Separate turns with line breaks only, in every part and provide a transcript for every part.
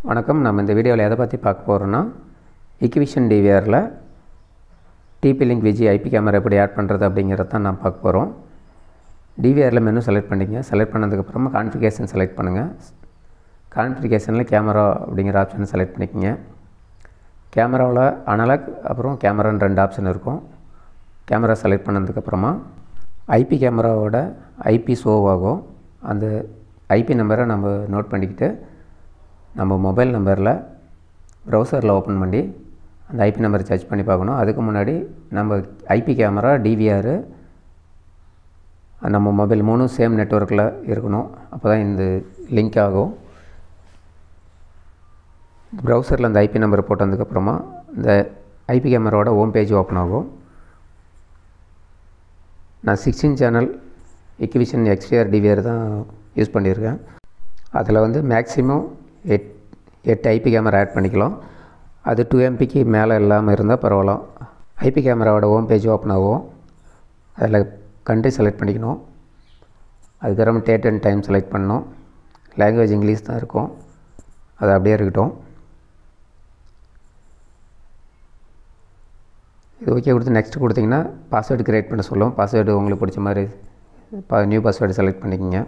வணக்கம். நம்ம இந்த வீடியோவில் எதை பற்றி பார்க்க போகிறோன்னா, equation டிவிஆரில் TP-Link VG IP camera எப்படி ஆட் பண்ணுறது அப்படிங்கிறத தான் நான் பார்க்க போகிறோம். டிவிஆரில் மெனு செலக்ட் பண்ணிங்க. செலக்ட் பண்ணதுக்கப்புறமா கான்ஃபிகரேஷன் செலக்ட் பண்ணுங்கள். கான்ஃபிகரேஷனில் கேமரா அப்படிங்கிற ஆப்ஷனை செலக்ட் பண்ணிக்கோங்க. கேமராவில் அனலாக் அப்புறம் கேமரான்னு 2 ஆப்ஷன் இருக்கும். கேமரா செலக்ட் பண்ணதுக்கப்புறமா IP கேமராவோட IP ஷோ ஆகும். அந்த IP நம்பரை நம்ம நோட் பண்ணிக்கிட்டு நம்ம மொபைல் நம்பரில் ப்ரௌசரில் ஓப்பன் பண்ணி அந்த IP நம்பரை சர்ச் பண்ணி பார்க்கணும். அதுக்கு முன்னாடி நம்ம IP கேமரா DVR நம்ம மொபைல் 3 சேம் நெட்வொர்க்கில் இருக்கணும். அப்போ தான் இந்த லிங்க் ஆகும். ப்ரௌசரில் அந்த IP நம்பரை போட்டதுக்கப்புறமா இந்த IP கேமராவோட ஹோம் பேஜ் ஓப்பன் ஆகும். நான் 16 சேனல் இக்விஷன் XDR DVR தான் யூஸ் பண்ணியிருக்கேன். அதில் வந்து மேக்ஸிமம் 8 IP கேமரா ஆட் பண்ணிக்கலாம். அது 2 MBக்கு மேலே இல்லாமல் இருந்தால் பரவாயில்ல. IP கேமராவோட ஹோம் பேஜ் ஓப்பன் ஆகும். அதில் கண்ட்ரி செலக்ட் பண்ணிக்கணும். அதுக்கப்புறம் டேட் அண்ட் டைம் செலக்ட் பண்ணணும். லாங்குவேஜ் இங்கிலீஷ் தான் இருக்கும். அது அப்படியே இருக்கட்டும். இது ஓகே கொடுத்து நெக்ஸ்ட் கொடுத்திங்கன்னா பாஸ்வேர்டு க்ரியேட் பண்ண சொல்லும். பாஸ்வேர்டு உங்களுக்கு பிடிச்ச மாதிரி நியூ பாஸ்வேர்டு செலக்ட் பண்ணிக்கோங்க.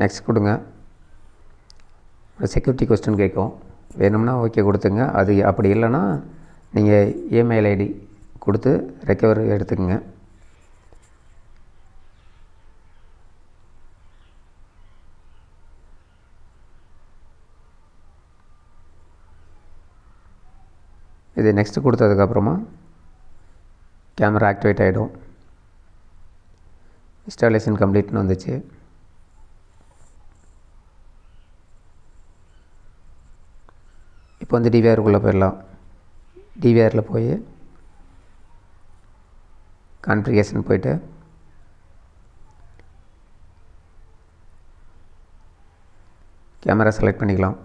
நெக்ஸ்ட் கொடுங்க. செக்யூரிட்டி கொஸ்டின் கேட்கும். வேணும்னா ஓகே கொடுத்துங்க. அது அப்படி இல்லைன்னா நீங்கள் இமெயில் ஐடி கொடுத்து ரெக்கவர் எடுத்துக்கங்க. இது நெக்ஸ்ட் கொடுத்ததுக்கப்புறமா கேமரா ஆக்டிவேட் ஆகிடும். இன்ஸ்டாலேஷன் கம்ப்ளீட்னு வந்துச்சு. இப்போ வந்து டிவிஆருக்குள்ளே போயிடலாம். டிவிஆரில் போய் கான்ஃபிகரேஷன் போய்ட்டு கேமரா செலக்ட் பண்ணிக்கலாம்.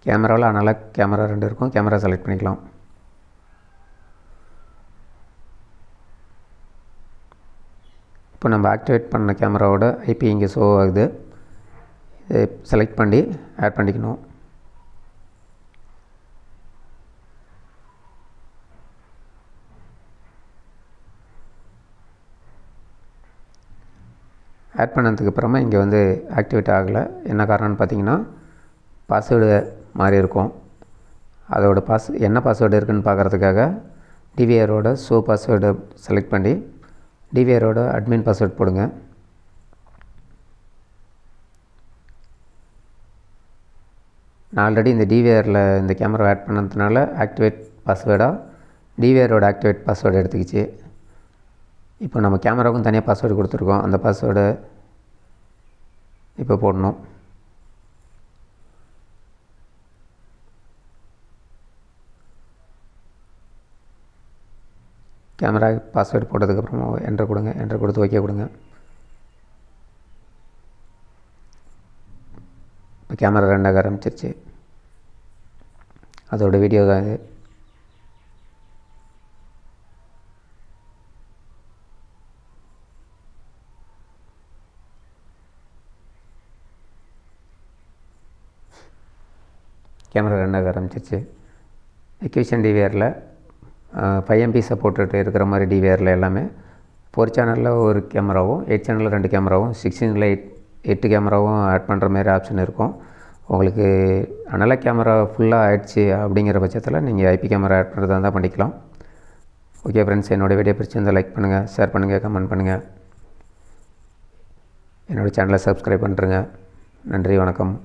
கேமராவில் அனலாக் கேமரா 2 இருக்கும். கேமரா செலக்ட் பண்ணிக்கலாம். இப்போ நம்ம ஆக்டிவேட் பண்ண கேமராவோட IP இங்கே ஷோ ஆகுது. இதை செலக்ட் பண்ணி ஆட் பண்ணிக்கணும். ஆட் பண்ணதுக்கு அப்புறமா இங்கே வந்து ஆக்டிவேட் ஆகலை. என்ன காரணம்னு பார்த்தீங்கன்னா பாஸ்வேர்டு மாறி இருக்கும். அதோட என்ன பாஸ்வேர்டு இருக்குதுன்னு பார்க்குறதுக்காக டிவிஆரோட ஷோ பாஸ்வேர்டை செலக்ட் பண்ணி டிவிஆரோட அட்மின் பாஸ்வேர்டு போடுங்க. நான் ஆல்ரெடி இந்த டிவிஆரில் இந்த கேமரா ஆட் பண்ணதுனால ஆக்டிவேட் பாஸ்வேர்டாக டிவிஆரோட ஆக்டிவேட் பாஸ்வேர்டு எடுத்துக்கிச்சு. இப்போ நம்ம கேமராவுக்கும் தனியாக பாஸ்வேர்டு கொடுத்துருக்கோம். அந்த பாஸ்வேர்டை இப்போ போடணும். கேமரா பாஸ்வேர்டு போட்டதுக்கப்புறமா என்டர் கொடுங்க. என்டர் கொடுத்து ஓகே கொடுங்க. இப்போ கேமரா 2 ஆரம்பிச்சிருச்சு. அதோட வீடியோ தான் இது. கேமரா 2 ஆரம்பிச்சிருச்சு. இக்விஷன் டிவிஆரில் 5 MB சப்போர்ட்டு இருக்கிற மாதிரி டிவிஆரில் எல்லாமே 4 சேனலில் ஒரு கேமராவும் 8 சேனலில் 2 கேமராவும் 16ல் 8 கேமராவும் ஆட் பண்ணுற மாதிரி ஆப்ஷன் இருக்கும். உங்களுக்கு அனலாக் கேமரா ஃபுல்லாக ஆயிடுச்சு அப்படிங்கிற பட்சத்தில் நீங்கள் IP கேமரா ஆட் பண்ணுறதா இருந்தால் பண்ணிக்கலாம். ஓகே ஃப்ரெண்ட்ஸ், என்னோடய வீடியோ பிடிச்சிருந்தால் லைக் பண்ணுங்கள், ஷேர் பண்ணுங்கள், கமெண்ட் பண்ணுங்கள். என்னோடய சேனலை சப்ஸ்கிரைப் பண்ணுறேங்க. நன்றி, வணக்கம்.